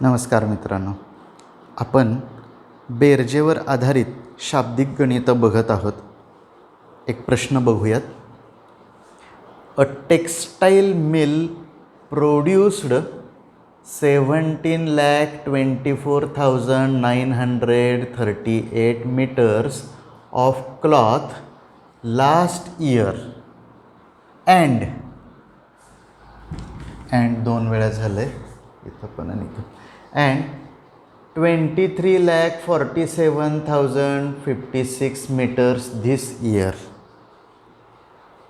नमस्कार मित्रांनो, आपण बेरजेवर आधारित शाब्दिक गणित बघत आहोत. एक प्रश्न बघूयात. A textile mill produced 17,24,938 meters of cloth last year and दोन वेळा झालं आहे इथं पण आणि इथं, and 23,47,056 meters this year.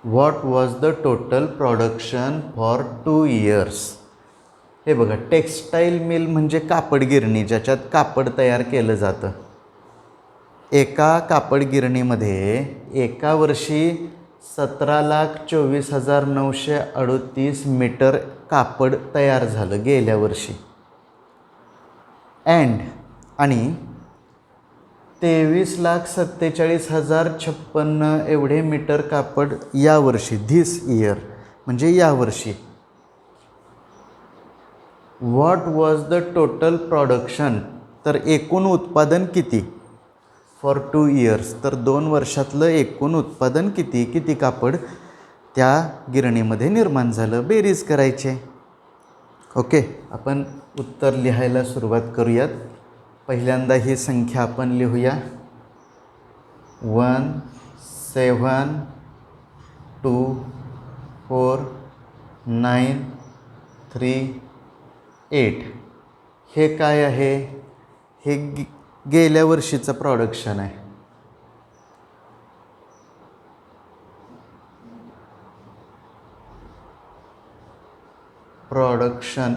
What was the total production for 2 years? हे बघा, टेक्सटाईल मिल म्हणजे कापड गिरणी, ज्याच्यात कापड तयार केलं जातं. एका कापड गिरणीमध्ये एका वर्षी 17,24,938 मीटर कापड तयार झालं गेल्या वर्षी. आणि 23,47,056 एवढे मीटर कापड यावर्षी, धिस इयर म्हणजे यावर्षी. What was the total production, तर एकूण उत्पादन किती फॉर 2 years, तर 2 वर्षातलं एकूण उत्पादन किती कापड त्या गिरणीमध्ये निर्माण झालं, बेरीज करायचे. ओके, आपण उत्तर लिहायला सुरुवात करूयात. पहिल्यांदा ही संख्या आपण लिहूया. 1 7 2 4 9 3 8. हे काय आहे? हे गेल्या वर्षीचं प्रोडक्शन आहे. प्रोडक्शन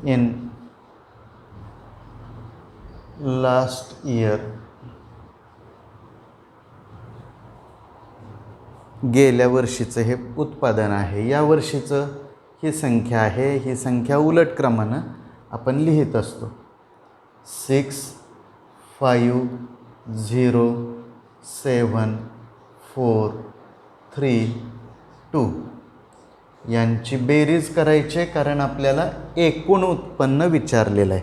इन लास्ट इयर, गेल्या वर्षीचं हे उत्पादन आहे. या वर्षीचं ही संख्या आहे. ही संख्या उलट क्रमानं आपण लिहित असतो. 6 5 0 7 4 3 2 यांची बेरीज करायची, कारण आपल्याला एकूण उत्पन्न विचारलेलं आहे.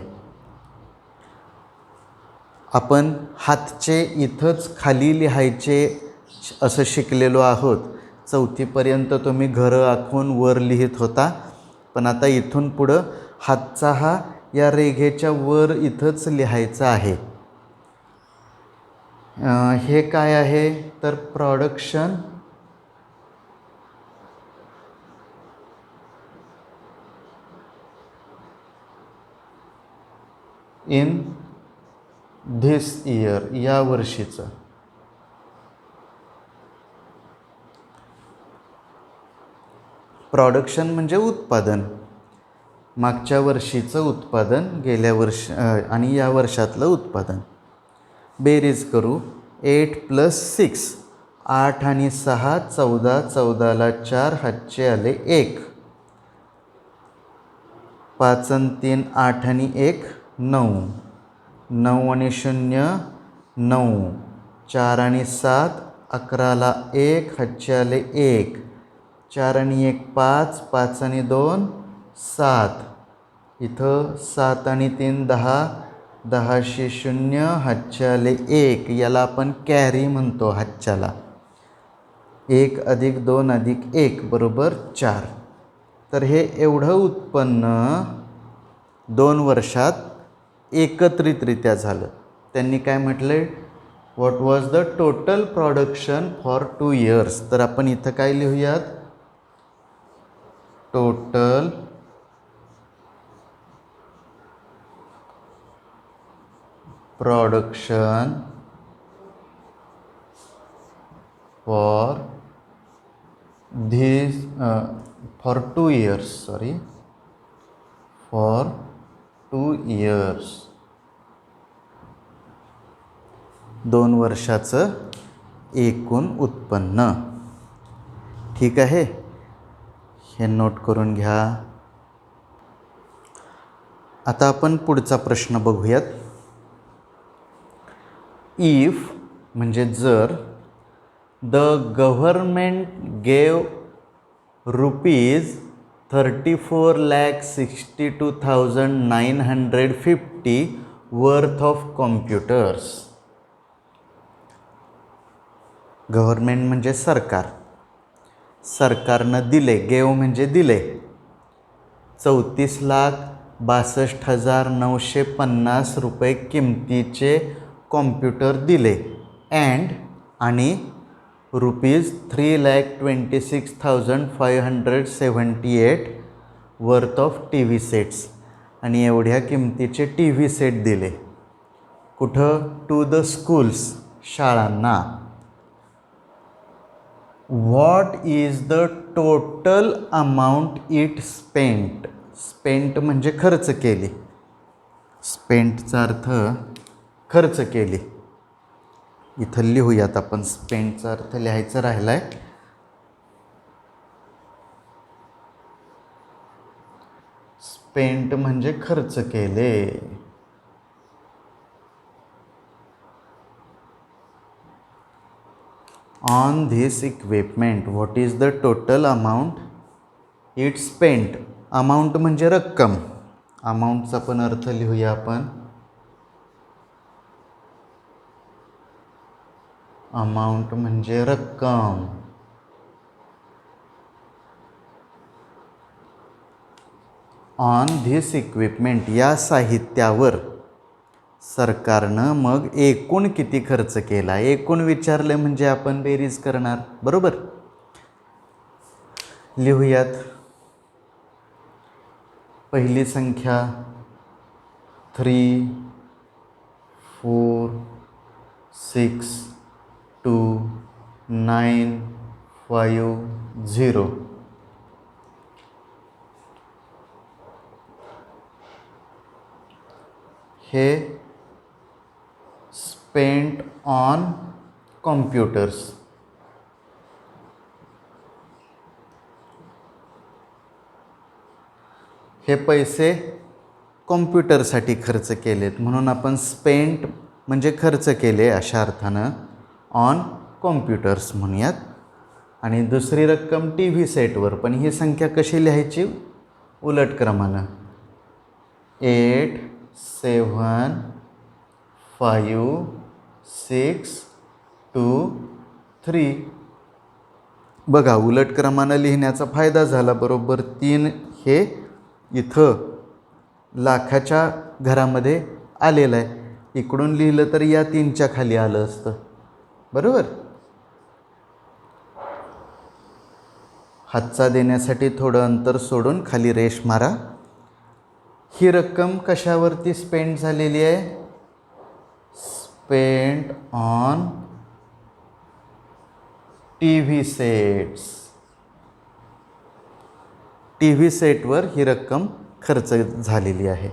आपण हातचे इथंच खाली लिहायचे असं शिकलेलो आहोत. 4थीपर्यंत तुम्ही घरं आखून वर लिहित होता, पण आता इथून पुढं हातचा हा या रेघेच्या वर इथंच लिहायचा आहे. हे काय आहे? तर प्रोडक्शन इन धिस इयर, या वर्षीचं. प्रोडक्शन म्हणजे उत्पादन, मागच्या वर्षीचं उत्पादन, गेल्या वर्षी आणि या वर्षातलं उत्पादन. बेरीज करू. 8 + 6, 8 आणि 6 14, 14ला 4, हातचे आले 1. 5 आणि 3 8 आणि 1 9, 9 आणि 0 9, 4 आणि 7 11ला 1, हातचे आले 1. 4 आणि 1 5, 5 आणि 2 7, इथं 7 आणि 3 10, 10शी 0, हातचे आले 1. याला आपण कॅरी म्हणतो हातच्याला. 1 + 2 + 1 बरोबर 4. तर हे एवढं उत्पन्न 2 वर्षात एकत्रितरित्या झालं. त्यांनी काय म्हटलं? What was the total production for 2 years. तर आपण इथं काय लिहूयात? Total production for for 2 years, for 2 years, 2 वर्षाचं एकूण उत्पन्न. ठीक आहे, हे नोट करून घ्या. आता आपण पुढचा प्रश्न बघूयात. इफ म्हणजे जर the government gave rupees 34,62,950 worth of computers. Government म्हणजे सरकार. सरकारनं दिले, गेव म्हणजे दिले, 34,62,950 रुपये किमतीचे कॉम्प्युटर दिले. आणि ₹3,26,578 worth of T V sets. आणि एवढ्या किमतीचे टी व्ही सेट दिले. कुठं? टू द स्कूल्स, शाळांना. What is the total amount it spent. Spent म्हणजे खर्च केली. स्पेंटचा अर्थ खर्च केली. इथं लिहूयात आपण. स्पेंटचा अर्थ लिहायचं राहिला आहे. स्पेंट म्हणजे खर्च केले. On this equipment. What is the total amount it spent. Amount म्हणजे रक्कम. अमाऊंटचा पण अर्थ लिहूया आपण. अमाऊंट म्हणजे रक्कम. ऑन धिस इक्विपमेंट, या साहित्यावर सरकारनं मग एकूण किती खर्च केला. एकूण विचारले म्हणजे आपण बेरीज करणार, बरोबर. लिहूयात. पहिली संख्या 3, 4, 6, 2, 9, 5, 0. हे स्पेंट ऑन कॉम्प्युटर्स. हे पैसे कॉम्प्युटरसाठी खर्च केलेत, म्हणून आपण स्पेंट म्हणजे खर्च केले अशा अर्थानं ऑन कॉम्प्युटर्स म्हणूयात. आणि दुसरी रक्कम टी व्ही सेटवर. पण ही संख्या कशी लिहायची? उलट क्रमानं. 8, 7, 5, 6, 2, 3. बघा, उलट क्रमानं लिहिण्याचा फायदा झाला. बरोबर 3 हे इथं लाखाच्या घरामध्ये आलेलं आहे. इकडून लिहिलं तर या 3च्या खाली आलं असतं, बरोबर. हातचा देण्यासाठी थोडं अंतर सोडून खाली रेष मारा. ही रक्कम कशावरती स्पेंड झालेली आहे? Spent on T V sets. T V सेटवर ही रक्कम खर्च झालेली आहे.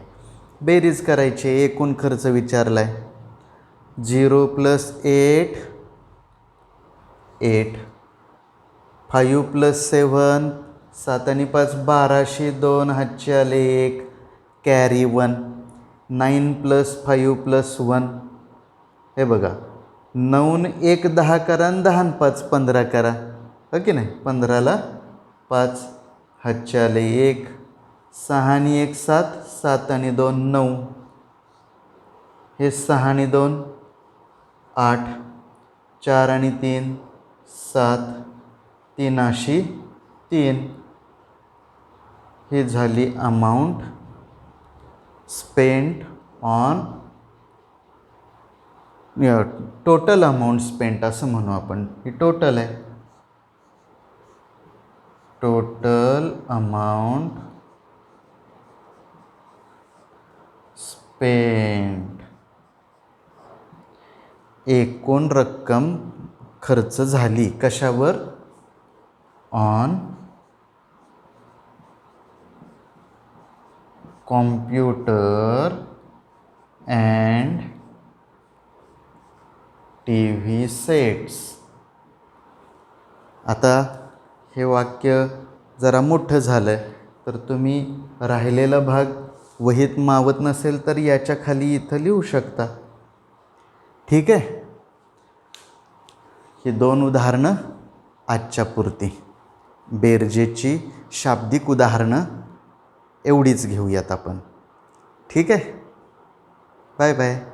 बेरीज करायची. एकूण खर्च विचारला आहे. 0 + 8, 8. 5 + 7, 7 आणि 5, 12. 2 हातचे आले 1, कॅरी 1. 9 + 5 + 1. हे बघा, 9 1 10 करा आणि 10 5 15 करा, हो की नाही. 15ला 5 हातचे आले 1. 6 आणि 1 7, 7 आणि 2 9. हे 6 आणि 2 8. 4 आणि 3 7. 3 अशी 3. ही झाली amount spent on. Total amount spent असं म्हणू आपण. ही टोटल आहे. Total amount spent. एकूण रक्कम खर्च झाली कशावर? On computer and T V sets. आता हे वाक्य जरा मोठं झालं तर तुम्ही राहिलेला भाग वहीत मावत नसेल तर याच्या खाली इथं लिहू शकता, ठीक आहे. ही 2 उदाहरणं आजच्या पुरती. बेरजेची शाब्दिक उदाहरणं एवढीच घेऊयात आपण. ठीक आहे. Bye bye.